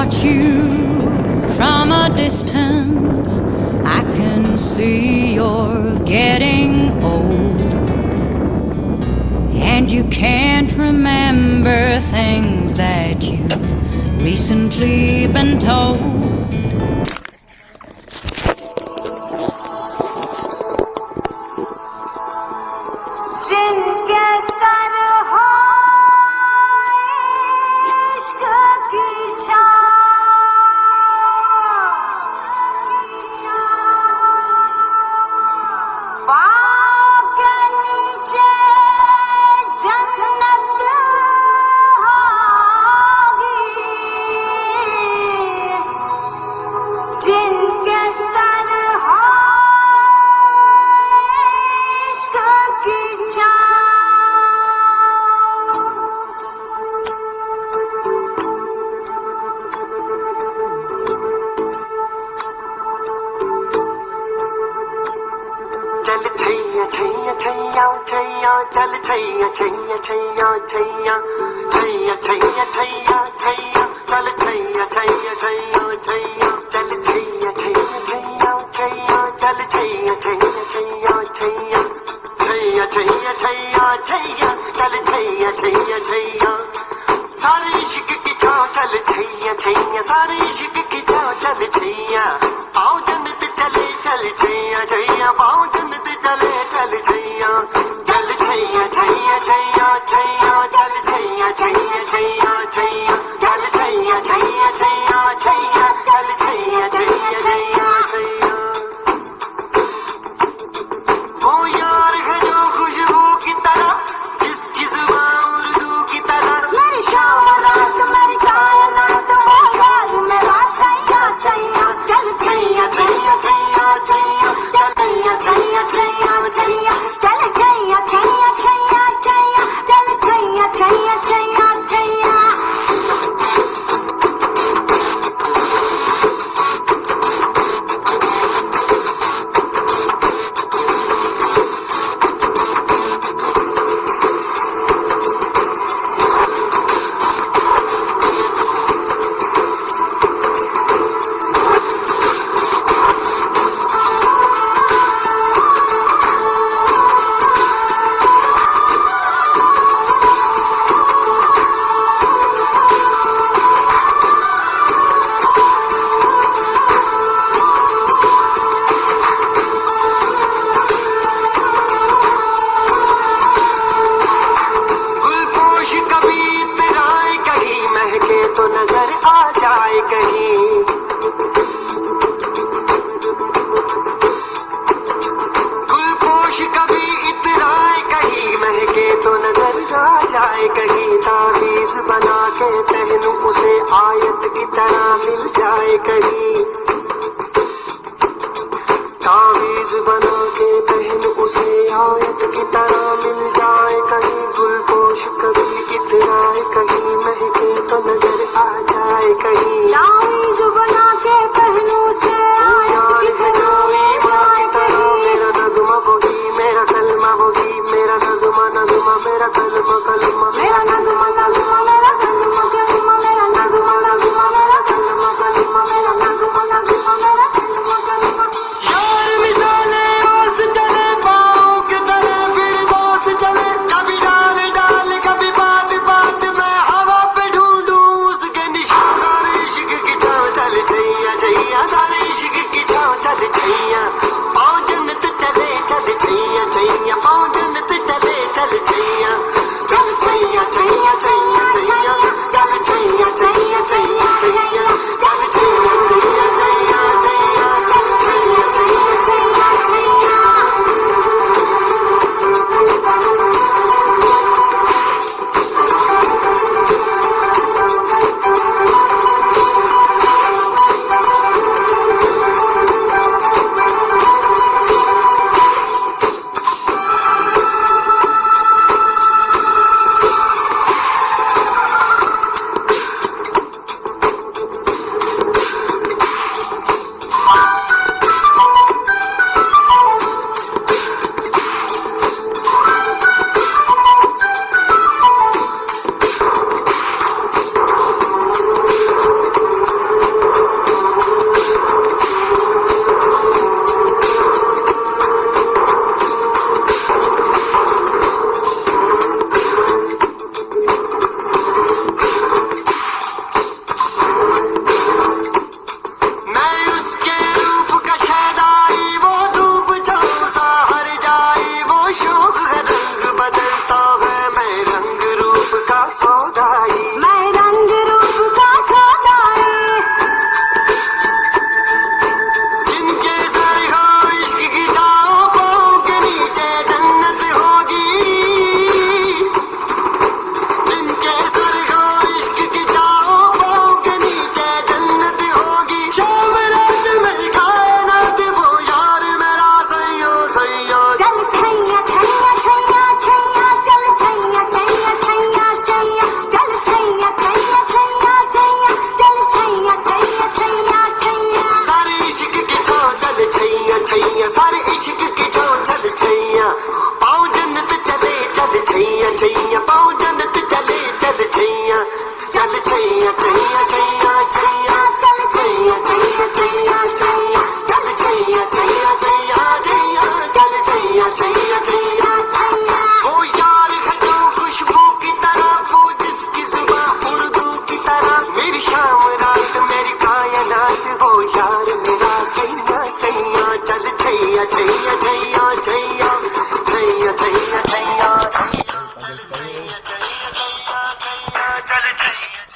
watch you from a distance, I can see you're getting old, and you can't remember things that you've recently been told. जिनके sir हो इश्क की छाँव, पाँव के नीचे जन्नत होगी। जिनके सर हो इश्क की छाँव, चल छैया छैया छैया छैया चल छैया छैया छैया छैया छैया छैया छैया छैया चल छैया छैया छैया छैया चल छैया छैया छैया छैया चल छैया छैया छैया छैया छैया छैया छैया छैया चल छैया छैया छैया सारे इश्क की छाँव चल छैया छैया सारे इश्क की छाँव चल छैया पाँव जन्नत चले चल छैया छैया पाँव जन्नत चले चल छैया चल छैया छैया छैया छैया चल छैया छैया छैया छैया चल छैया छैया छैया छैया चल छैया छैया छैया छैया वो यार है जो खुशबू की तरह जिसकी जुबान उर्दू की तरह मेरी शाम रात मेरी कायनात वो यार मेरा सैया सैया। चल छैया छैया छैया छैया चल छैया छैया छैया छैया चल छैया छैया छैया छैया चल छैया छैया छैया छैया। तो नजर आ जाए कहीं गुलपोश कभी इतराए कहीं महके तो नजर आ जाए कहीं तावीज बना के पहनूं उसे आयत की तरह मिल जाए कहीं तावीज बना के पहनूं उसे आयत की तरह मिल जाए कहीं गुलपोश कभी इतराए कहीं महके तो नजर आ जाए कहीं तावीज़ बना के पहनूं उसे आयत की तरह मिल जाए कहीं। मेरा नगमा वही मेरा कलमा वही मेरा नगमा नगमा मेरा कलमा कलमा मेरा नगमा नगमा मेरा कलमा कलमा मेरा नगमा नगमा मेरा कलमा कलमा मेरा छैया छैया छैया चल छैया